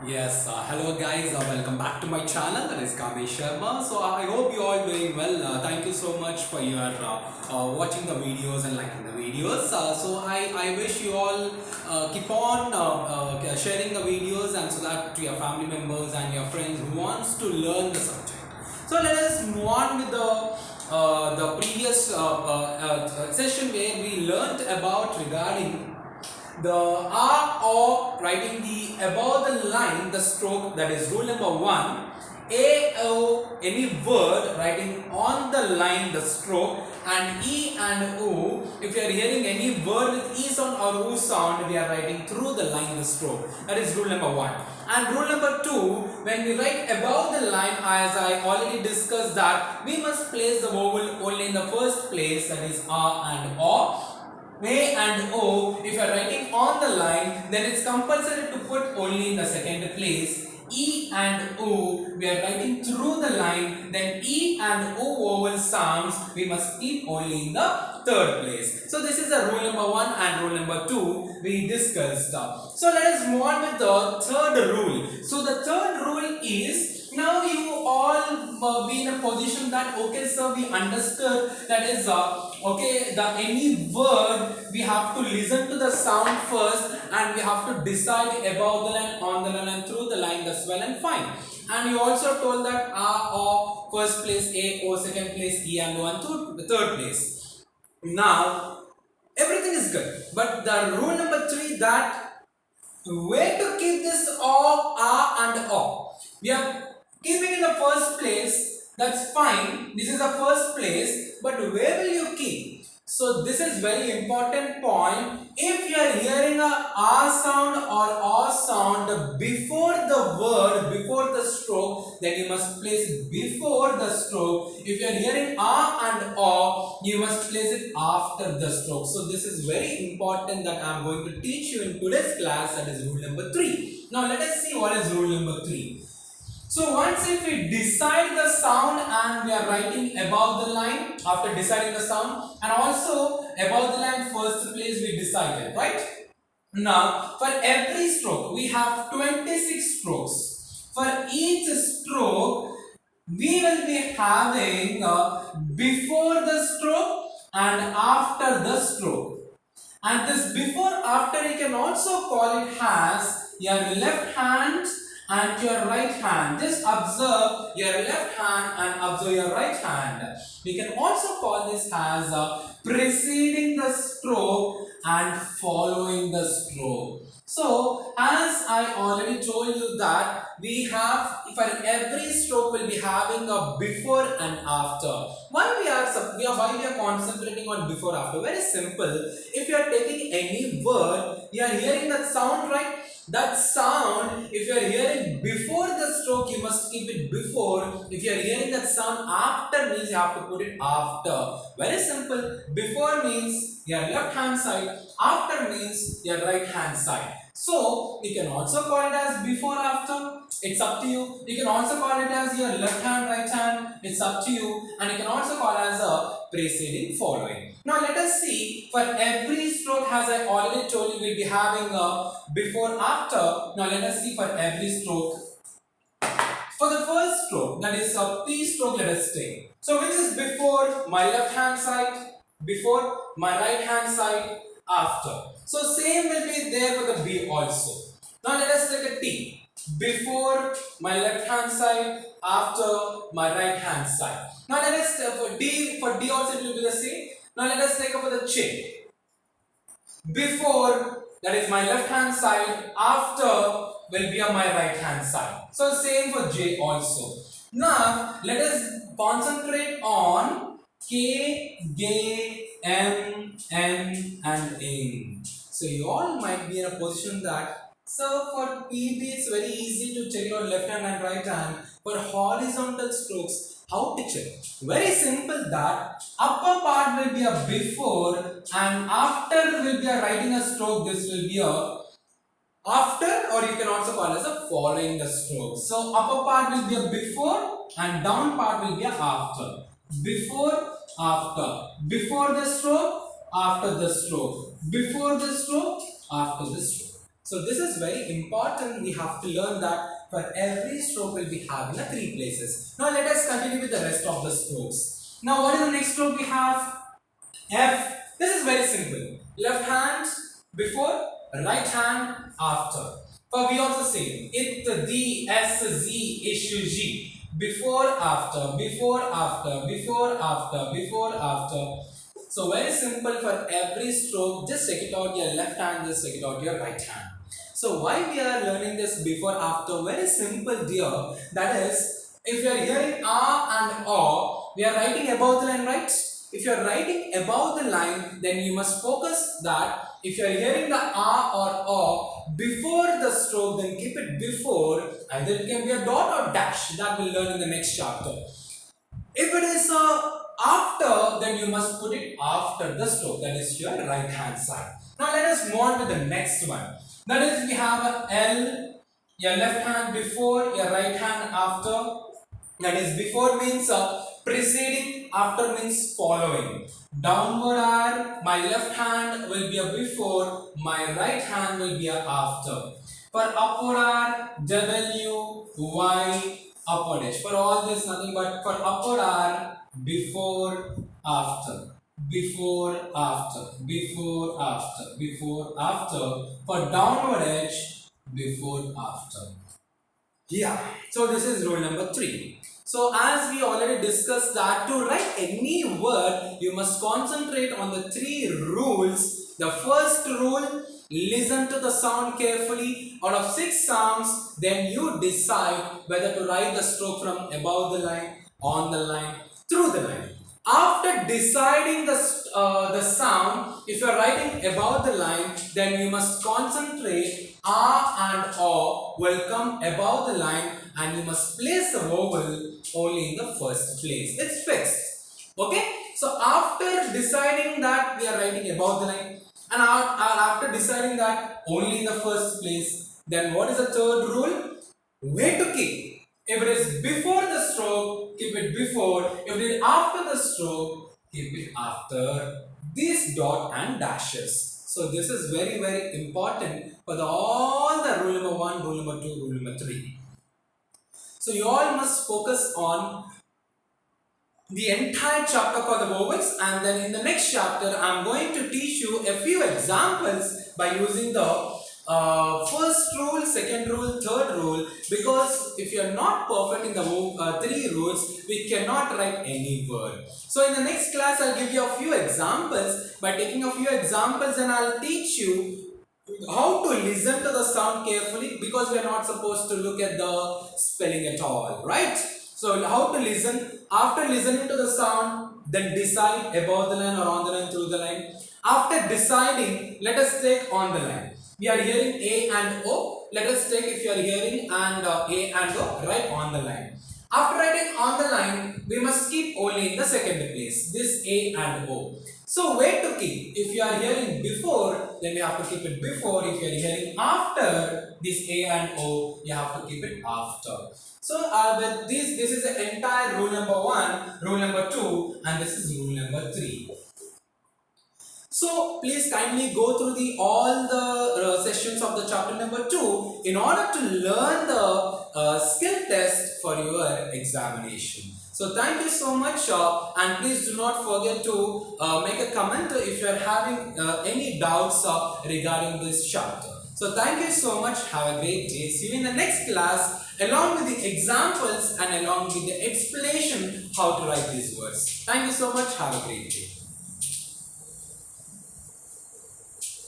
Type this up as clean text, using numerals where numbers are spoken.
Yes, hello guys, welcome back to my channel, that is Kamesh Sharma. So I hope you all doing well. Thank you so much for your watching the videos and liking the videos. So I wish you all keep on sharing the videos, and so that to your family members and your friends who wants to learn the subject. So let us move on with the previous session where we learnt about regarding the R or writing the above the line the stroke, that is rule number 1. A O, any word writing on the line the stroke, and E and O, if you are hearing any word with E sound or O sound, we are writing through the line the stroke. That is rule number 1. And rule number 2, when we write above the line, as I already discussed, that we must place the vowel only in the first place, that is R and O. A and O, if you are writing on the line, then it's compulsory to put only in the second place. E and O, we are writing through the line, then E and O vowel sounds we must keep only in the third place. So this is the rule number 1 and rule number 2 we discussed. So let us move on with the third rule. So the third rule is, now you all be in a position that okay sir, we understood, that is okay, the any word we have to listen to the sound first, and we have to decide above the line, on the line, and through the line as well, and fine. And you also told that R or first place, A O second place, E and O and third place. Now everything is good, but the rule number 3, that where to keep this O, R and O. We are keeping in the first place, that's fine, this is the first place, but where will you keep? So this is very important point. If you are hearing a R sound or O sound before the word, before the stroke, then you must place it before the stroke. If you are hearing R and O, you must place it after the stroke. So this is very important that I am going to teach you in today's class, that is rule number 3. Now let us see what is rule number 3. So once if we decide the sound and we are writing above the line, after deciding the sound, and also above the line first place we decided, right? Now for every stroke we have 26 strokes. For each stroke we will be having before the stroke and after the stroke. And this before after you can also call it as your left hand and your right hand. Just observe your left hand and observe your right hand. We can also call this as preceding the stroke and following the stroke. So as I already told you that we have, for every stroke will be having a before and after. Why we are concentrating on before after? Very simple. If you are taking any word, you are hearing that sound, right? That sound, if you are hearing before the stroke, you must keep it before. If you are hearing that sound after, means you have to put it after. Very simple. Before means your left hand side, after means your right hand side. So you can also call it as before after, it's up to you. You can also call it as your left hand, right hand, it's up to you. And you can also call it as a preceding, following. Now let us see, for every stroke, as I already told you, we'll be having a before after. Now let us see for every stroke. For the first stroke, that is a P stroke, let us take. So which is before my left hand side, before my right hand side, after. So same will be there for the B also. Now let us take a T. Before my left hand side, after my right hand side. Now let us for D also it will be the same. Now let us take up for the Ch. Before, that is my left hand side, after will be on my right hand side. So same for J also. Now let us concentrate on K, G, M, N and N. So you all might be in a position that, so for PB it's very easy to check your left hand and right hand. For horizontal strokes, how to check? Very simple, that upper part will be a before and after will be a writing a stroke. This will be a after, or you can also call as a following the stroke. So upper part will be a before and down part will be a after. Before, after. Before the stroke, after the stroke. Before the stroke, after the stroke. So this is very important. We have to learn that for every stroke we'll be having a 3 places. Now let us continue with the rest of the strokes. Now what is the next stroke we have? F. This is very simple. Left hand before, right hand after. For we also say it, the, s, z, ish, g. Before, after, before, after, before, after, before, after. So very simple for every stroke. Just check it out your left hand, just check it out your right hand. So why we are learning this before, after? Very simple, dear. That is, if you are hearing a and o, we are writing above the line, right? If you are writing above the line, then you must focus that if you are hearing the a or o before the stroke, then keep it before, either it can be a dot or dash. That we'll learn in the next chapter. If it is after, then you must put it after the stroke, that is your right hand side. Now let us move on to the next one. That is, we have a L, your left hand before, your right hand after. That is, before means preceding, after means following. Downward R, my left hand will be a before, my right hand will be a after. For upward R, W, Y, upward edge. For all this, nothing but for upward R, before, after. Before, after, before, after, before, after. For downward edge, before, after. Yeah, so this is rule number 3. So as we already discussed that to write any word, you must concentrate on the 3 rules. The first rule, listen to the sound carefully. Out of 6 sounds, then you decide whether to write the stroke from above the line, on the line, through the line. After deciding the sound, if you are writing above the line, then you must concentrate. A and O will come above the line and you must place the vowel only in the first place. It's fixed. Okay? So after deciding that we are writing above the line and after deciding that only in the first place, then what is the third rule? Where to keep? If it is before the stroke, keep it before. If it is after the stroke, keep it after these dot and dashes. So this is very, very important for all the rule number 1, rule number 2, rule number 3. So you all must focus on the entire chapter called the vowels, and then in the next chapter I am going to teach you a few examples by using the first rule, second rule, third rule, because if you are not perfect in the 3 rules, we cannot write any word. So in the next class, I'll give you a few examples. By taking a few examples, and I'll teach you how to listen to the sound carefully, because we are not supposed to look at the spelling at all, right? So how to listen, after listening to the sound, then decide above the line or on the line, through the line. After deciding, let us take on the line. We are hearing A and O. Let us take, if you are hearing and A and O, write on the line. After writing on the line, we must keep only in the second place, this A and O. So where to keep? If you are hearing before, then you have to keep it before. If you are hearing after this A and O, you have to keep it after. So with this is the entire rule number 1, rule number 2, and this is rule number 3. So please kindly go through all the sessions of the chapter number 2 in order to learn the skill test for your examination. So thank you so much, and please do not forget to make a comment if you are having any doubts regarding this chapter. So thank you so much. Have a great day. See you in the next class along with the examples and along with the explanation how to write these words. Thank you so much. Have a great day.